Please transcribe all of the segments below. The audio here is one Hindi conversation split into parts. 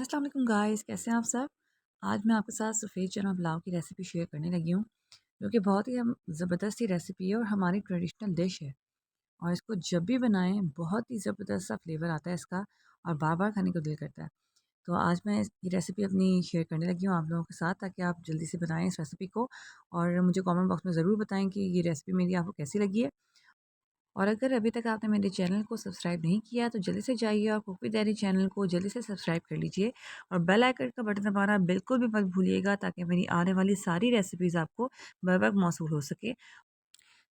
अस्सलाम वालेकुम गाइस, कैसे हैं आप सब। आज मैं आपके साथ सफ़ेद चना पुलाव की रेसिपी शेयर करने लगी हूँ, जो कि बहुत ही ज़बरदस्त ही रेसिपी है और हमारी ट्रेडिशनल डिश है। और इसको जब भी बनाएं बहुत ही ज़बरदस्त सा फ्लेवर आता है इसका, और बार बार खाने को दिल करता है। तो आज मैं ये रेसिपी अपनी शेयर करने लगी हूँ आप लोगों के साथ, ताकि आप जल्दी से बनाएं इस रेसिपी को। और मुझे कमेंट बॉक्स में ज़रूर बताएं कि ये रेसिपी मेरी आपको कैसी लगी है। और अगर अभी तक आपने मेरे चैनल को सब्सक्राइब नहीं किया तो जल्दी से जाइए और कुक विद डैनी चैनल को जल्दी से सब्सक्राइब कर लीजिए, और बेल आइकन का बटन दबाना बिल्कुल भी मत भूलिएगा, ताकि मेरी आने वाली सारी रेसिपीज़ आपको बर वक्त मौसूल हो सके।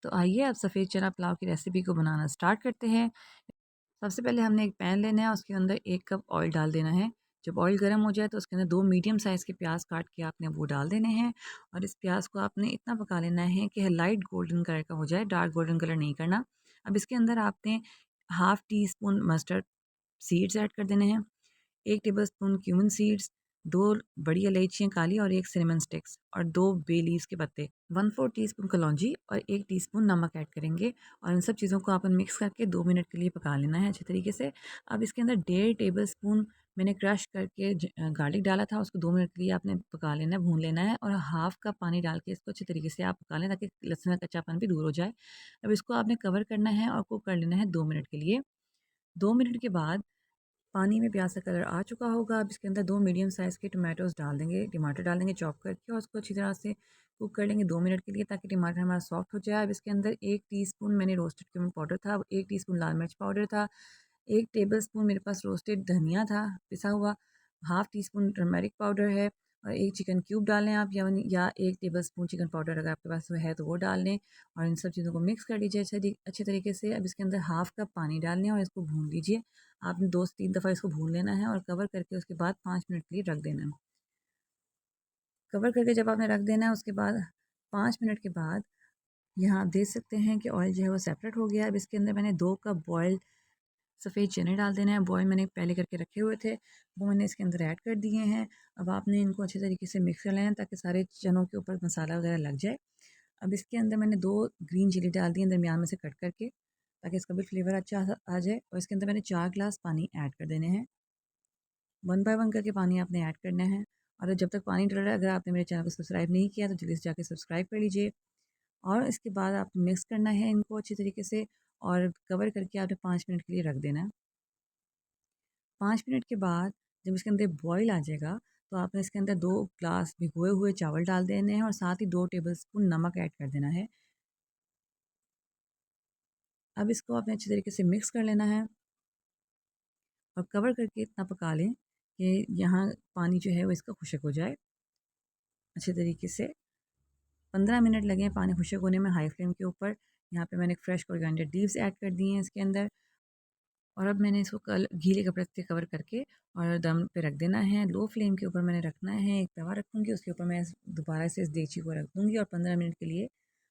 तो आइए अब सफ़ेद चना पुलाव की रेसिपी को बनाना स्टार्ट करते हैं। सबसे पहले हमने एक पैन लेना है, उसके अंदर 1 कप ऑयल डाल देना है। जब ऑयल गर्म हो जाए तो उसके अंदर 2 मीडियम साइज़ के प्याज काट के आपने वो डाल देने हैं। और इस प्याज को आपने इतना पका लेना है कि लाइट गोल्डन कलर का हो जाए, डार्क गोल्डन कलर नहीं करना। अब इसके अंदर आपने half tea spoon mustard seeds add कर देने हैं, 1 टेबलस्पून क्यूमिन सीड्स, 2 बड़ी इलायचियाँ काली और 1 सिनेमन स्टिक्स और 2 बे लीव्स के पत्ते, 1/4 टीस्पून कलौंजी और 1 टीस्पून नमक ऐड करेंगे। और इन सब चीज़ों को अपन मिक्स करके 2 मिनट के लिए पका लेना है अच्छे तरीके से। अब इसके अंदर 1.5 टेबलस्पून मैंने क्रश करके गार्लिक डाला था, उसको 2 मिनट के लिए आपने पका लेना है, भून लेना है। और हाफ़ कप पानी डाल के इसको अच्छे तरीके से आप पका लें, ताकि लहसुन का कच्चापन भी दूर हो जाए। अब इसको आपने कवर करना है और कुक कर लेना है 2 मिनट के लिए। 2 मिनट के बाद पानी में प्याज का कलर आ चुका होगा। अब इसके अंदर 2 मीडियम साइज़ के टमाटोज़ डाल देंगे, टमाटर डाल देंगे चॉप करके, और उसको अच्छी तरह से कुक कर लेंगे 2 मिनट के लिए, ताकि टमाटर हमारा सॉफ्ट हो जाए। अब इसके अंदर 1 टीस्पून मैंने रोस्टेड क्यूमिन पाउडर था, 1 टीस्पून लाल मिर्च पाउडर था, 1 टेबलस्पून मेरे पास रोस्टेड धनिया था पिसा हुआ, half tea spoon turmeric powder है, और 1 चिकन क्यूब डाल लें आप, या 1 टेबलस्पून चिकन पाउडर अगर आपके पास वो है तो वो डाल लें। और इन सब चीज़ों को मिक्स कर लीजिए अच्छे तरीके से। अब इसके अंदर हाफ़ कप पानी डाल लें और इसको भून लीजिए। आपने 2 से 3 दफ़ा इसको भून लेना है और कवर करके उसके बाद 5 मिनट के लिए रख देना है। कवर करके जब आपने रख देना है, उसके बाद 5 मिनट के बाद यहाँ आप देख सकते हैं कि ऑयल जो है वो सेपरेट हो गया है। अब इसके अंदर मैंने 2 कप बॉयल सफ़ेद चने डाल देना है। बॉयल मैंने पहले करके रखे हुए थे, वो मैंने इसके अंदर ऐड कर दिए हैं। अब आपने इनको अच्छे तरीके से मिक्स कर लेना है, ताकि सारे चनों के ऊपर मसाला वगैरह लग जाए। अब इसके अंदर मैंने 2 ग्रीन चिली डाल दी हैं दरमियान में से कट करके, ताकि इसका भी फ्लेवर अच्छा आ जाए। और इसके अंदर मैंने 4 ग्लास पानी ऐड कर देने हैं। 1 बाय 1 करके पानी आपने ऐड करना है। और जब तक पानी डल रहा है, अगर आपने मेरे चैनल को सब्सक्राइब नहीं किया तो जल्दी से जाके सब्सक्राइब कर लीजिए। और इसके बाद आप मिक्स करना है इनको अच्छी तरीके से, और कवर करके आपने 5 मिनट के लिए रख देना है। 5 मिनट के बाद जब इसके अंदर बॉयल आ जाएगा, तो आपने इसके अंदर 2 ग्लास भिगोए हुए चावल डाल देने हैं, और साथ ही 2 टेबलस्पून नमक ऐड कर देना है। अब इसको आपने अच्छी तरीके से मिक्स कर लेना है, और कवर करके इतना पका लें कि यहाँ पानी जो है वो इसका खुश्क हो जाए अच्छे तरीके से। 15 मिनट लगे हैं पानी खुश्क होने में हाई फ्लेम के ऊपर। यहाँ पे मैंने फ्रेश कोरिएंडर लीव्स ऐड कर दिए हैं इसके अंदर। और अब मैंने इसको कल गीले कपड़े से कवर करके और दम पे रख देना है। लो फ्लेम के ऊपर मैंने रखना है। एक तवा रखूँगी, उसके ऊपर मैं दोबारा से इस देगची को रख दूँगी, और 15 मिनट के लिए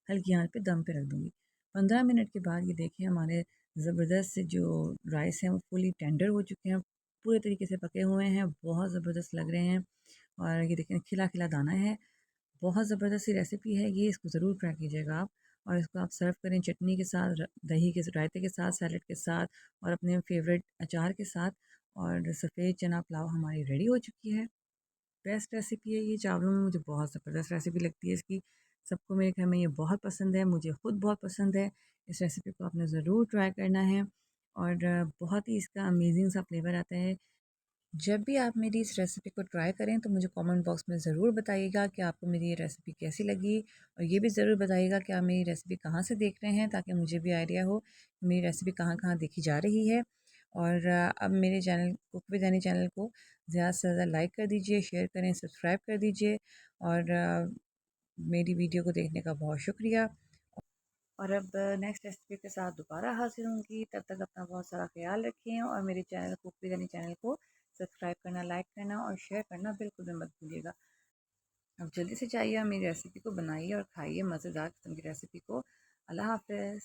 हल्की आंच पे दम पे रख दूँगी। 15 मिनट के बाद ये देखिए हमारे ज़बरदस्त से जो राइस हैं वो फुली टेंडर हो चुके हैं, पूरे तरीके से पके हुए हैं, बहुत ज़बरदस्त लग रहे हैं। और ये देखें खिला खिला दाना है। बहुत ज़बरदस्त सी रेसिपी है ये, इसको ज़रूर ट्राई कीजिएगा आप। और इसको आप सर्व करें चटनी के साथ, दही के रायते के साथ, सैलड के साथ, और अपने फेवरेट अचार के साथ। और सफ़ेद चना पुलाव हमारी रेडी हो चुकी है। बेस्ट रेसिपी है ये, चावलों में मुझे बहुत ज़बरदस्त रेसिपी लगती है इसकी। सबको मेरे घर में ये बहुत पसंद है, मुझे खुद बहुत पसंद है। इस रेसिपी को आपने ज़रूर ट्राई करना है। और बहुत ही इसका अमेजिंग सा फ्लेवर आता है। जब भी आप मेरी इस रेसिपी को ट्राई करें तो मुझे कमेंट बॉक्स में ज़रूर बताइएगा कि आपको मेरी ये रेसिपी कैसी लगी। और ये भी ज़रूर बताइएगा कि आप मेरी रेसिपी कहाँ से देख रहे हैं, ताकि मुझे भी आइडिया हो कि मेरी रेसिपी कहाँ कहाँ देखी जा रही है। और अब मेरे channel cook with any channel को ज़्यादा से ज़्यादा लाइक कर दीजिए, शेयर करें, सब्सक्राइब कर दीजिए। और मेरी वीडियो को देखने का बहुत शुक्रिया। और अब नेक्स्ट रेसिपी के साथ दोबारा हाजिर होंगी। तब तक अपना बहुत सारा ख्याल रखें, और मेरे channel cook with any channel को सब्सक्राइब करना, लाइक करना और शेयर करना बिल्कुल भी मत भूलिएगा। अब जल्दी से जाइए मेरी रेसिपी को बनाइए और खाइए मज़ेदार किस्म की रेसिपी को। अल्लाह हाफ़िज़।